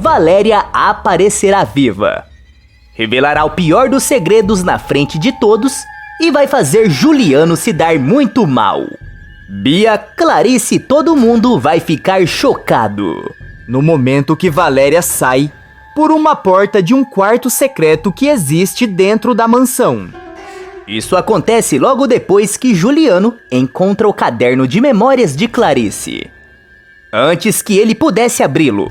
Valéria aparecerá viva. Revelará o pior dos segredos na frente de todos e vai fazer Juliano se dar muito mal. Bia, Clarice e todo mundo vai ficar chocado no momento que Valéria sai por uma porta de um quarto secreto que existe dentro da mansão. Isso acontece logo depois que Juliano encontra o caderno de memórias de Clarice. Antes que ele pudesse abri-lo,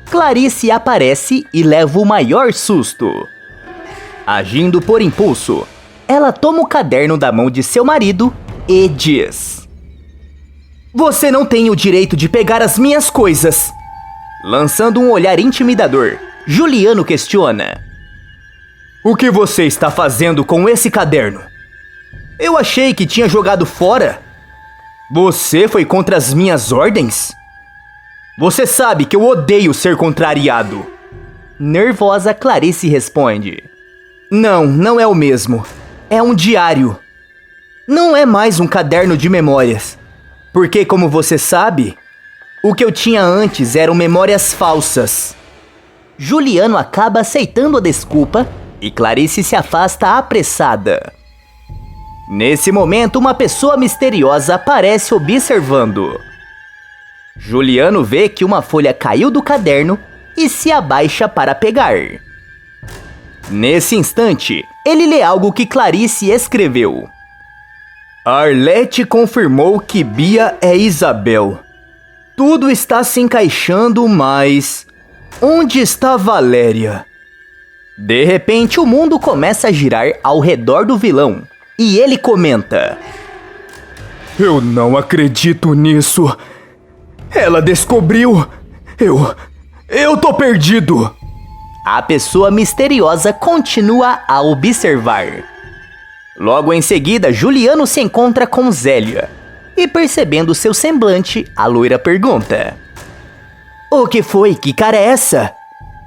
Clarice aparece e leva o maior susto. Agindo por impulso, ela toma o caderno da mão de seu marido e diz: "Você não tem o direito de pegar as minhas coisas." Lançando um olhar intimidador, Juliano questiona: "O que você está fazendo com esse caderno? Eu achei que tinha jogado fora. Você foi contra as minhas ordens? Você sabe que eu odeio ser contrariado." Nervosa, Clarice responde: "Não, não é o mesmo. É um diário. Não é mais um caderno de memórias. Porque, como você sabe, o que eu tinha antes eram memórias falsas." Juliano acaba aceitando a desculpa e Clarice se afasta apressada. Nesse momento, uma pessoa misteriosa aparece observando. Juliano vê que uma folha caiu do caderno e se abaixa para pegar. Nesse instante, ele lê algo que Clarice escreveu. "Arlete confirmou que Bia é Isabel. Tudo está se encaixando, mas onde está Valéria?" De repente, o mundo começa a girar ao redor do vilão e ele comenta: "Eu não acredito nisso. Ela descobriu. Eu tô perdido." A pessoa misteriosa continua a observar. Logo em seguida, Juliano se encontra com Zélia. E percebendo seu semblante, a loira pergunta: "O que foi? Que cara é essa?"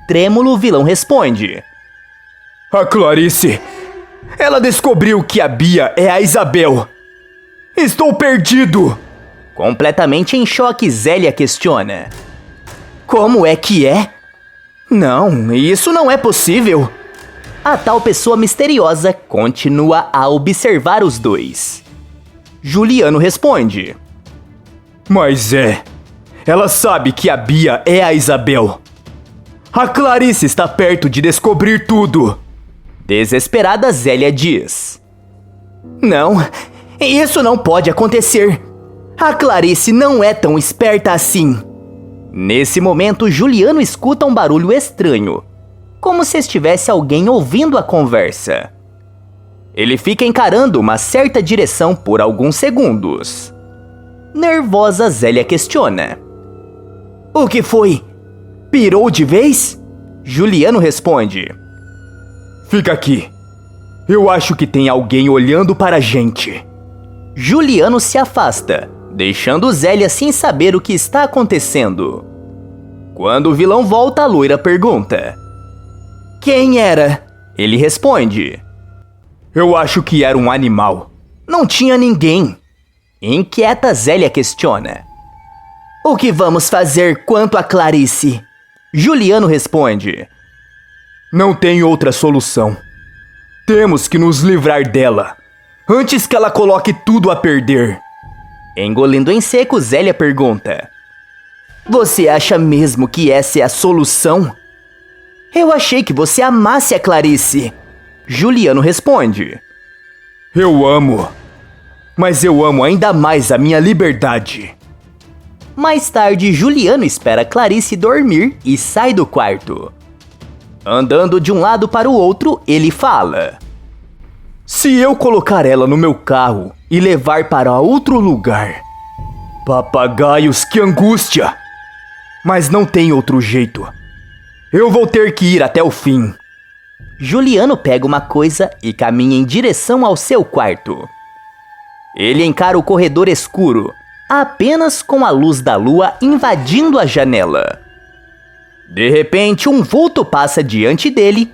Trêmulo, o vilão responde: "A Clarice. Ela descobriu que a Bia é a Isabel. Estou perdido." Completamente em choque, Zélia questiona: "Como é que é? Não, isso não é possível." A tal pessoa misteriosa continua a observar os dois. Juliano responde: "Mas ela sabe que a Bia é a Isabel. A Clarice está perto de descobrir tudo." Desesperada, Zélia diz: "Não, isso não pode acontecer. A Clarice não é tão esperta assim." Nesse momento, Juliano escuta um barulho estranho, como se estivesse alguém ouvindo a conversa. Ele fica encarando uma certa direção por alguns segundos. Nervosa, Zélia questiona: "O que foi? Pirou de vez?" Juliano responde: "Fica aqui. Eu acho que tem alguém olhando para a gente." Juliano se afasta, deixando Zélia sem saber o que está acontecendo. Quando o vilão volta, a loira pergunta: "Quem era?" Ele responde: "Eu acho que era um animal. Não tinha ninguém." Inquieta, Zélia questiona: "O que vamos fazer quanto a Clarice?" Juliano responde: "Não tem outra solução. Temos que nos livrar dela, antes que ela coloque tudo a perder." Engolindo em seco, Zélia pergunta: "Você acha mesmo que essa é a solução? Eu achei que você amasse a Clarice." Juliano responde: "Eu amo, mas eu amo ainda mais a minha liberdade." Mais tarde, Juliano espera Clarice dormir e sai do quarto. Andando de um lado para o outro, ele fala: "Se eu colocar ela no meu carro e levar para outro lugar... Papagaios, que angústia! Mas não tem outro jeito. Eu vou ter que ir até o fim." Juliano pega uma coisa e caminha em direção ao seu quarto. Ele encara o corredor escuro, apenas com a luz da lua invadindo a janela. De repente, um vulto passa diante dele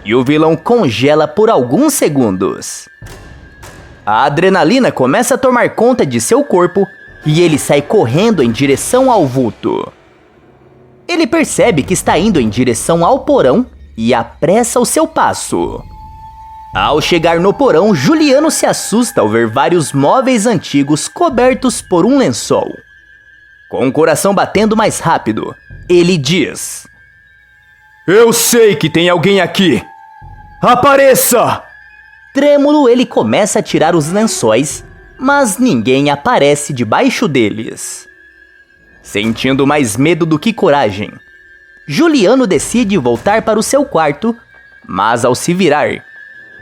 e o vilão congela por alguns segundos. A adrenalina começa a tomar conta de seu corpo e ele sai correndo em direção ao vulto. Ele percebe que está indo em direção ao porão e apressa o seu passo. Ao chegar no porão, Juliano se assusta ao ver vários móveis antigos cobertos por um lençol. Com o coração batendo mais rápido, ele diz: Eu sei que tem alguém aqui! Apareça! Trêmulo, ele começa a tirar os lençóis, mas ninguém aparece debaixo deles. Sentindo mais medo do que coragem, Juliano decide voltar para o seu quarto, mas ao se virar,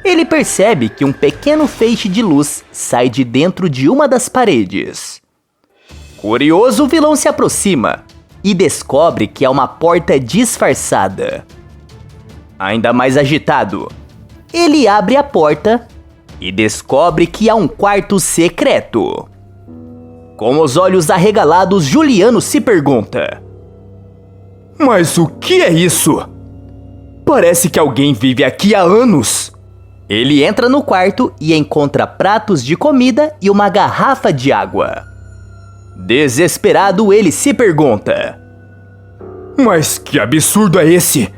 ele percebe que um pequeno feixe de luz sai de dentro de uma das paredes. Curioso, o vilão se aproxima e descobre que é uma porta disfarçada. Ainda mais agitado, ele abre a porta e descobre que há um quarto secreto. Com os olhos arregalados, Juliano se pergunta: Mas o que é isso? Parece que alguém vive aqui há anos. Ele entra no quarto e encontra pratos de comida e uma garrafa de água. Desesperado, ele se pergunta: Mas que absurdo é esse?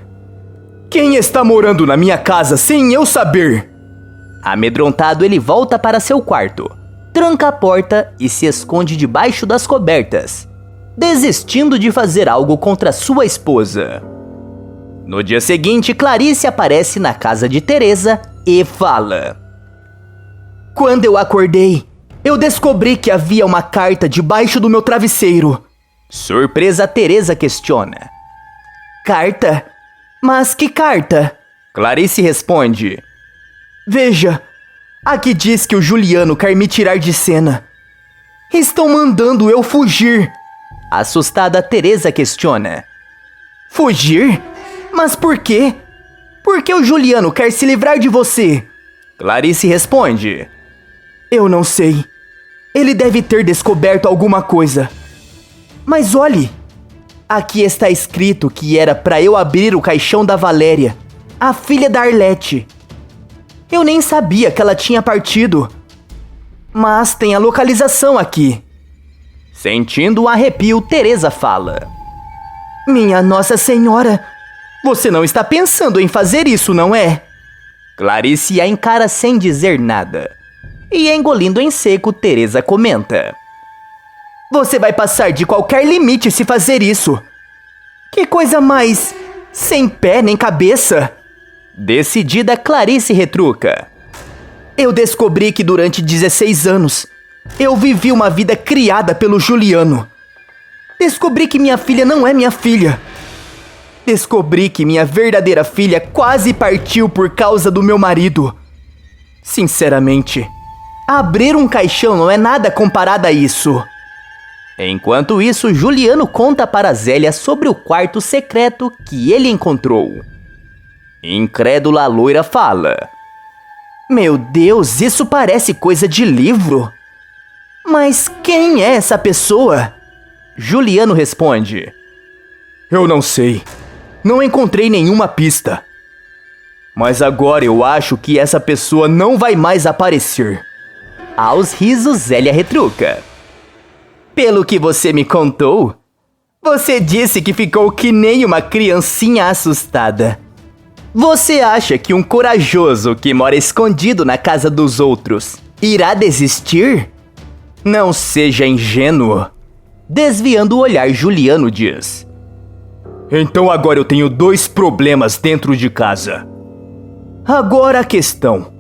Quem está morando na minha casa sem eu saber? Amedrontado, ele volta para seu quarto, tranca a porta e se esconde debaixo das cobertas, desistindo de fazer algo contra sua esposa. No dia seguinte, Clarice aparece na casa de Teresa e fala: Quando eu acordei, eu descobri que havia uma carta debaixo do meu travesseiro. Surpresa, Teresa questiona: Carta? Mas que carta? Clarice responde: Veja, aqui diz que o Juliano quer me tirar de cena. Estão mandando eu fugir. Assustada, Teresa questiona: Fugir? Mas por quê? Por que o Juliano quer se livrar de você? Clarice responde: Eu não sei. Ele deve ter descoberto alguma coisa. Mas olhe, aqui está escrito que era para eu abrir o caixão da Valéria, a filha da Arlete. Eu nem sabia que ela tinha partido. Mas tem a localização aqui. Sentindo um arrepio, Teresa fala: Minha Nossa Senhora, você não está pensando em fazer isso, não é? Clarice a encara sem dizer nada. E engolindo em seco, Teresa comenta: Você vai passar de qualquer limite se fazer isso. Que coisa mais sem pé nem cabeça. Decidida, Clarice retruca: Eu descobri que durante 16 anos eu vivi uma vida criada pelo Juliano. Descobri que minha filha não é minha filha. Descobri que minha verdadeira filha quase partiu por causa do meu marido. Sinceramente, abrir um caixão não é nada comparado a isso. Enquanto isso, Juliano conta para Zélia sobre o quarto secreto que ele encontrou. Incrédula, a loira fala: Meu Deus, isso parece coisa de livro. Mas quem é essa pessoa? Juliano responde: Eu não sei. Não encontrei nenhuma pista. Mas agora eu acho que essa pessoa não vai mais aparecer. Aos risos, Zélia retruca: Pelo que você me contou, você disse que ficou que nem uma criancinha assustada. Você acha que um corajoso que mora escondido na casa dos outros irá desistir? Não seja ingênuo. Desviando o olhar, Juliano diz: Então agora eu tenho 2 problemas dentro de casa. Agora a questão: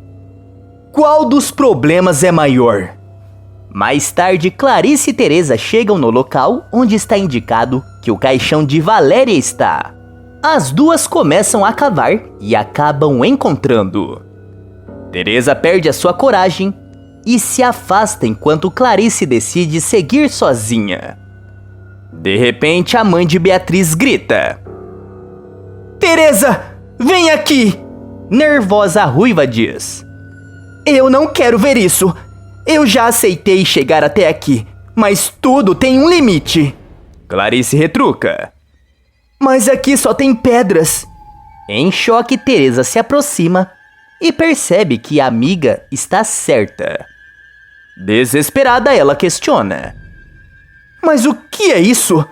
qual dos problemas é maior? Mais tarde, Clarice e Teresa chegam no local onde está indicado que o caixão de Valéria está. As duas começam a cavar e acabam encontrando. Teresa perde a sua coragem e se afasta enquanto Clarice decide seguir sozinha. De repente, a mãe de Beatriz grita: Teresa, vem aqui! Nervosa, a ruiva diz: Eu não quero ver isso. Eu já aceitei chegar até aqui, mas tudo tem um limite. Clarice retruca: Mas aqui só tem pedras. Em choque, Teresa se aproxima e percebe que a amiga está certa. Desesperada, ela questiona: Mas o que é isso?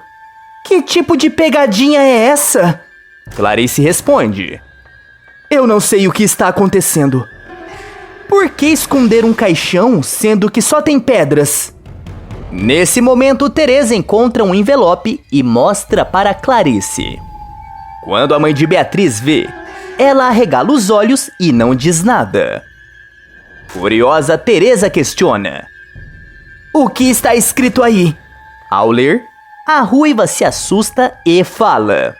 Que tipo de pegadinha é essa? Clarice responde. Eu não sei o que está acontecendo. Por que esconder um caixão sendo que só tem pedras? Nesse momento, Teresa encontra um envelope e mostra para Clarice. Quando a mãe de Beatriz vê, ela arregala os olhos e não diz nada. Curiosa, Teresa questiona. O que está escrito aí? Ao ler, a ruiva se assusta e fala.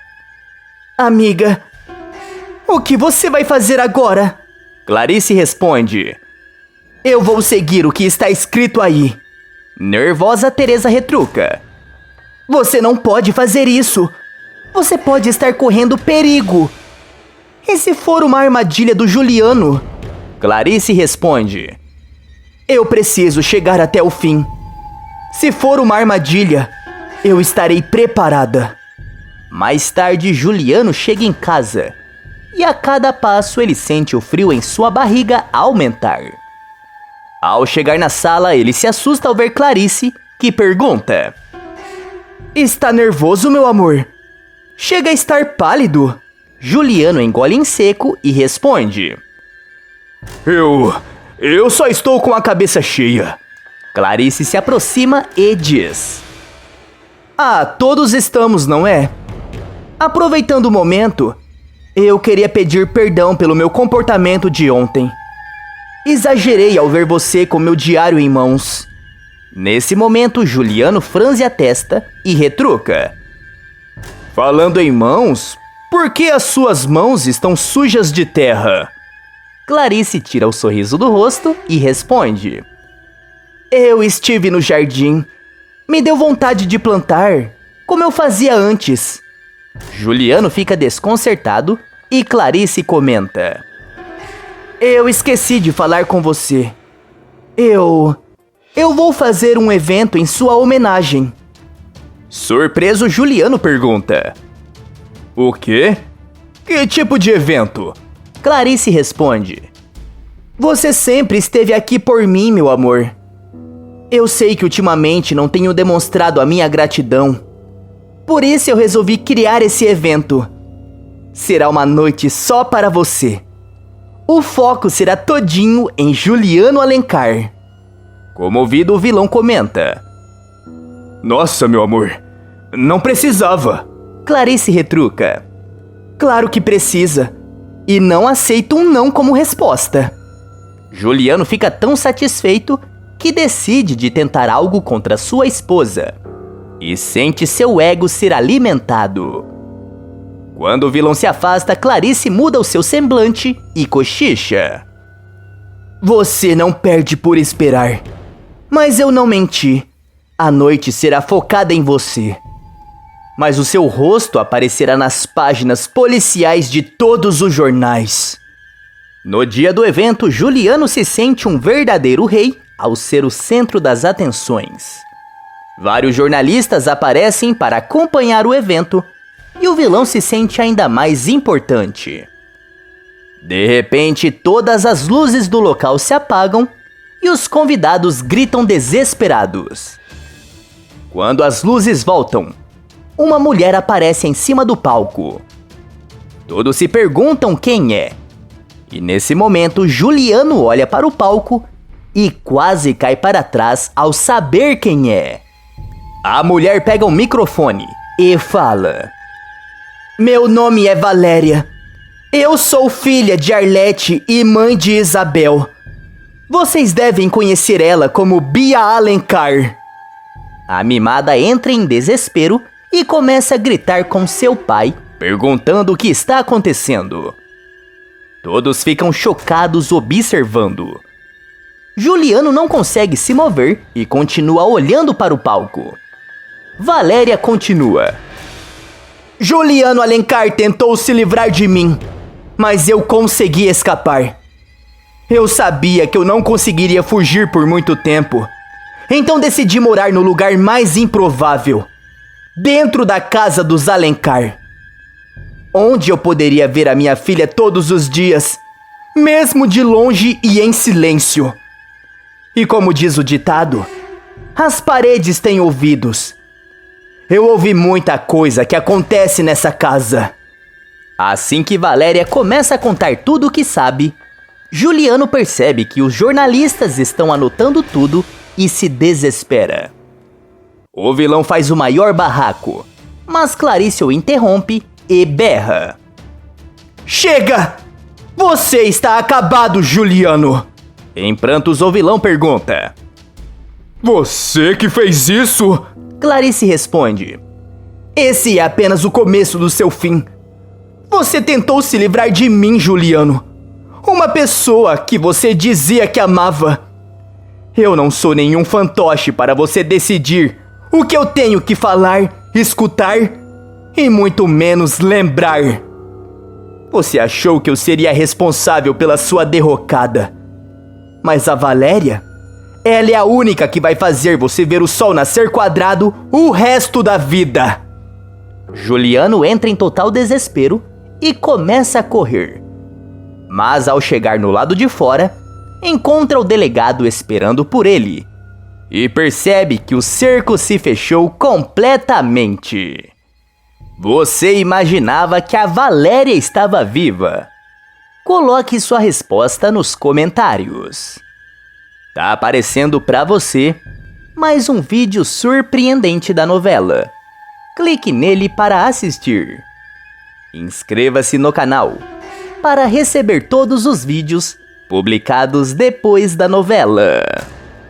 Amiga, o que você vai fazer agora? Clarice responde. Eu vou seguir o que está escrito aí. Nervosa, Teresa retruca. Você não pode fazer isso. Você pode estar correndo perigo. E se for uma armadilha do Juliano? Clarice responde. Eu preciso chegar até o fim. Se for uma armadilha, eu estarei preparada. Mais tarde, Juliano chega em casa. E a cada passo ele sente o frio em sua barriga aumentar. Ao chegar na sala, ele se assusta ao ver Clarice, que pergunta. Está nervoso, meu amor? Chega a estar pálido. Juliano engole em seco e responde. Eu só estou com a cabeça cheia. Clarice se aproxima e diz. Todos estamos, não é? Aproveitando o momento, eu queria pedir perdão pelo meu comportamento de ontem. Exagerei ao ver você com meu diário em mãos. Nesse momento, Juliano franze a testa e retruca. Falando em mãos, por que as suas mãos estão sujas de terra? Clarice tira o sorriso do rosto e responde. Eu estive no jardim. Me deu vontade de plantar, como eu fazia antes. Juliano fica desconcertado e Clarice comenta. Eu esqueci de falar com você. Eu vou fazer um evento em sua homenagem. Surpreso, Juliano pergunta. O quê? Que tipo de evento? Clarice responde. Você sempre esteve aqui por mim, meu amor. Eu sei que ultimamente não tenho demonstrado a minha gratidão. Por isso eu resolvi criar esse evento. Será uma noite só para você. O foco será todinho em Juliano Alencar. Comovido, o vilão comenta. Nossa, meu amor, não precisava. Clarice retruca. Claro que precisa. E não aceito um não como resposta. Juliano fica tão satisfeito que decide de tentar algo contra sua esposa. E sente seu ego ser alimentado. Quando o vilão se afasta, Clarice muda o seu semblante e cochicha. Você não perde por esperar. Mas eu não menti. A noite será focada em você. Mas o seu rosto aparecerá nas páginas policiais de todos os jornais. No dia do evento, Juliano se sente um verdadeiro rei ao ser o centro das atenções. Vários jornalistas aparecem para acompanhar o evento e o vilão se sente ainda mais importante. De repente, todas as luzes do local se apagam e os convidados gritam desesperados. Quando as luzes voltam, uma mulher aparece em cima do palco. Todos se perguntam quem é. E nesse momento, Juliano olha para o palco e quase cai para trás ao saber quem é. A mulher pega o microfone e fala. Meu nome é Valéria. Eu sou filha de Arlete e mãe de Isabel. Vocês devem conhecer ela como Bia Alencar. A mimada entra em desespero e começa a gritar com seu pai, perguntando o que está acontecendo. Todos ficam chocados observando. Juliano não consegue se mover e continua olhando para o palco. Valéria continua. Juliano Alencar tentou se livrar de mim, mas eu consegui escapar. Eu sabia que eu não conseguiria fugir por muito tempo, então decidi morar no lugar mais improvável, dentro da casa dos Alencar, onde eu poderia ver a minha filha todos os dias, mesmo de longe e em silêncio. E como diz o ditado, as paredes têm ouvidos. Eu ouvi muita coisa que acontece nessa casa. Assim que Valéria começa a contar tudo o que sabe, Juliano percebe que os jornalistas estão anotando tudo e se desespera. O vilão faz o maior barraco, mas Clarice o interrompe e berra. Chega! Você está acabado, Juliano! Em prantos, o vilão pergunta. Você que fez isso? Clarice responde. Esse é apenas o começo do seu fim. Você tentou se livrar de mim, Juliano. Uma pessoa que você dizia que amava. Eu não sou nenhum fantoche para você decidir o que eu tenho que falar, escutar e muito menos lembrar. Você achou que eu seria responsável pela sua derrocada. Mas a Valéria, ela é a única que vai fazer você ver o sol nascer quadrado o resto da vida. Juliano entra em total desespero e começa a correr. Mas ao chegar no lado de fora, encontra o delegado esperando por ele e percebe que o cerco se fechou completamente. Você imaginava que a Valéria estava viva? Coloque sua resposta nos comentários. Tá aparecendo para você mais um vídeo surpreendente da novela. Clique nele para assistir. Inscreva-se no canal para receber todos os vídeos publicados depois da novela.